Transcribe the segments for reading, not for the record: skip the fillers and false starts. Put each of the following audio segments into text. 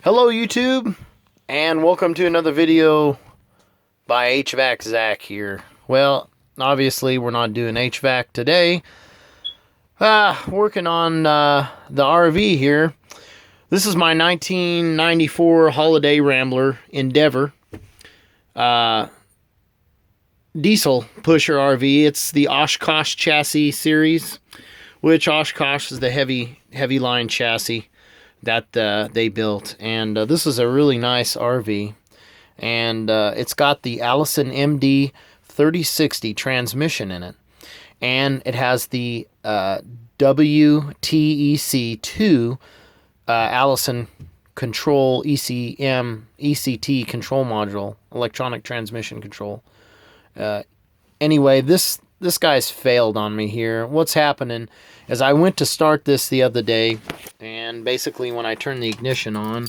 Hello YouTube, and welcome to another video by HVAC Zach here. Well, obviously we're not doing HVAC today. Working on the RV here. This is my 1994 Holiday Rambler Endeavor diesel pusher RV. It's the Oshkosh chassis series, which Oshkosh is the heavy line chassis that they built, and this is a really nice RV, and it's got the Allison MD3060 transmission in it, and it has the WTEC2 Allison control ECT control module, electronic transmission control. Anyway, this guy's failed on me here. What's happening is I went to start this the other day, and basically when I turn the ignition on,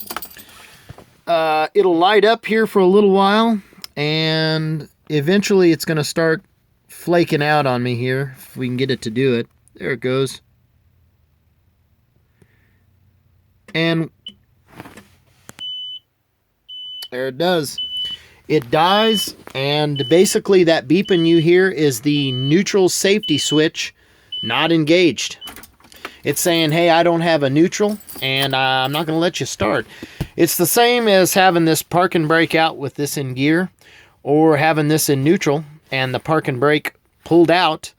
it'll light up here for a little while, and eventually it's going to start flaking out on me here, if we can get it to do it. There it goes. And there it does. It dies, and basically that beeping you hear is the neutral safety switch not engaged. It's saying, hey, I don't have a neutral, and I'm not going to let you start. It's the same as having this park and brake out with this in gear, or having this in neutral, and the park and brake pulled out.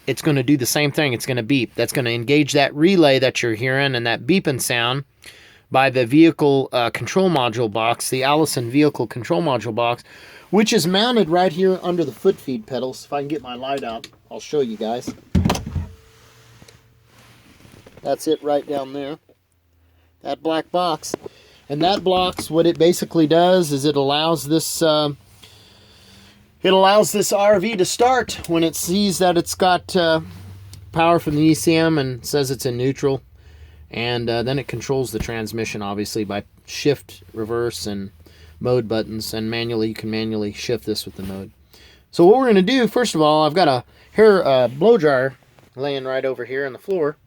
It's going to do the same thing. It's going to beep. That's going to engage that relay that you're hearing, and that beeping sound by the vehicle control module box, the Allison vehicle control module box, which is mounted right here under the foot feed pedals. If I can get my light out, I'll show you guys. That's it right down there, that black box. And that box, what it basically does is it allows this RV to start when it sees that it's got power from the ECM and says it's in neutral. And then it controls the transmission, obviously, by shift, reverse, and mode buttons. And manually, you can manually shift this with the mode. So what we're going to do, first of all, I've got a hair blow dryer laying right over here on the floor.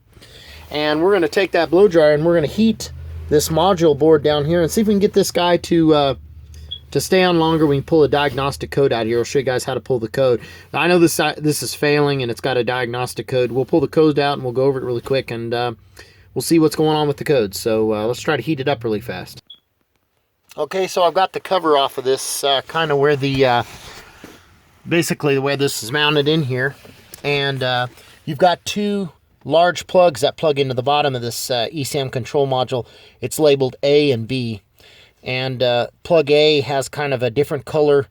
And we're going to take that blow dryer and we're going to heat this module board down here and see if we can get this guy to stay on longer. We can pull a diagnostic code out here. I'll show you guys how to pull the code. Now, I know this is failing and it's got a diagnostic code. We'll pull the code out and we'll go over it really quick, and we'll see what's going on with the code. So let's try to heat it up really fast. Okay, so I've got the cover off of this, kind of where the, basically the way this is mounted in here. And you've got two large plugs that plug into the bottom of this ECM control module. It's labeled A and B. And plug A has kind of a different color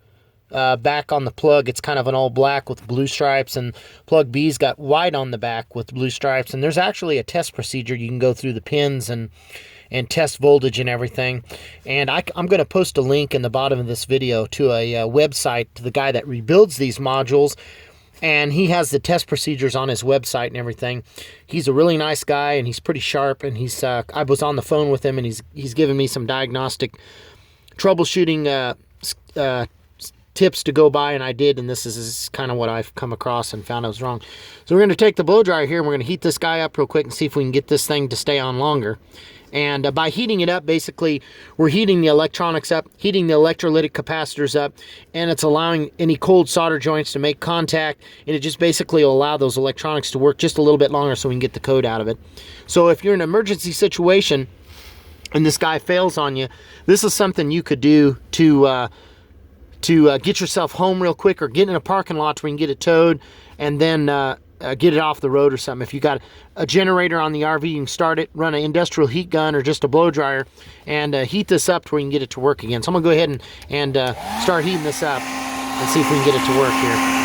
back on the plug. It's kind of an all black with blue stripes, and plug B's got white on the back with blue stripes. And there's actually a test procedure. You can go through the pins and test voltage and everything. And I'm going to post a link in the bottom of this video to a website to the guy that rebuilds these modules, and he has the test procedures on his website and everything. He's a really nice guy, and he's pretty sharp, and he's I was on the phone with him, and he's given me some diagnostic troubleshooting tips to go by, and I did, and this is kind of what I've come across and found I was wrong. So we're going to take the blow dryer here, and we're going to heat this guy up real quick and see if we can get this thing to stay on longer. And by heating it up, basically, we're heating the electronics up, heating the electrolytic capacitors up, and it's allowing any cold solder joints to make contact, and it just basically will allow those electronics to work just a little bit longer so we can get the code out of it. So if you're in an emergency situation and this guy fails on you, this is something you could do to get yourself home real quick, or get in a parking lot where you can get it towed, and then get it off the road or something. If you got a generator on the RV, you can start it, run an industrial heat gun or just a blow dryer, and heat this up to where you can get it to work again. So I'm going to go ahead and start heating this up and see if we can get it to work here.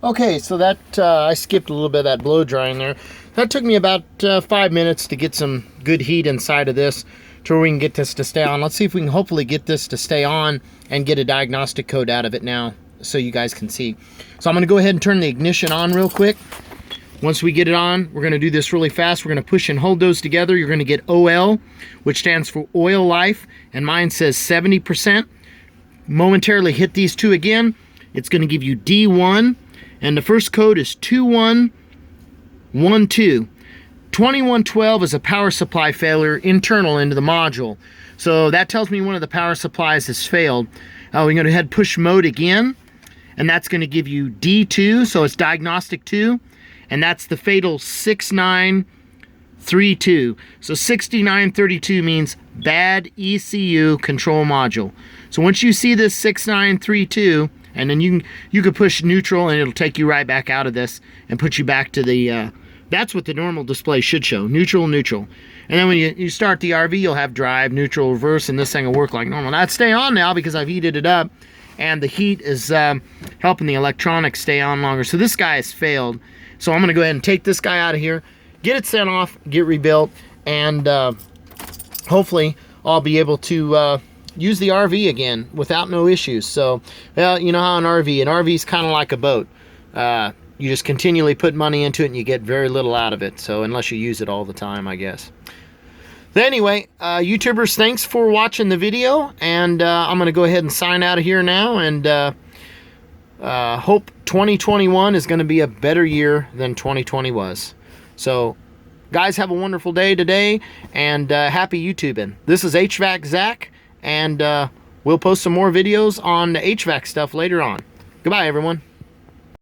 Okay, so that I skipped a little bit of that blow drying there. That took me about 5 minutes to get some good heat inside of this to where we can get this to stay on. Let's see if we can hopefully get this to stay on and get a diagnostic code out of it now so you guys can see. So I'm going to go ahead and turn the ignition on real quick. Once we get it on, we're going to do this really fast. We're going to push and hold those together. You're going to get OL, which stands for oil life, and mine says 70%. Momentarily hit these two again. It's going to give you D1, and the first code is 2112. 2112 is a power supply failure internal into the module. So that tells me one of the power supplies has failed. We're going to go ahead and push mode again, and that's going to give you D2, so it's diagnostic 2, and that's the fatal 6932. So 6932 means bad ECU control module. So once you see this 6932, and then you can push neutral and it'll take you right back out of this and put you back to the that's what the normal display should show, neutral, neutral. And then when you start the RV, you'll have drive, neutral, reverse, and this thing will work like normal. Now it's stay on now because I've heated it up, and the heat is helping the electronics stay on longer. So this guy has failed. So I'm gonna go ahead and take this guy out of here, get it sent off, get rebuilt, and hopefully I'll be able to use the RV again without no issues. So, well, you know how an RV is kind of like a boat. You just continually put money into it and you get very little out of it. So unless you use it all the time, I guess. But anyway, YouTubers, thanks for watching the video. And I'm going to go ahead and sign out of here now. And hope 2021 is going to be a better year than 2020 was. So, guys, have a wonderful day today. And happy YouTubing. This is HVAC Zach. And we'll post some more videos on the HVAC stuff later on. Goodbye, everyone.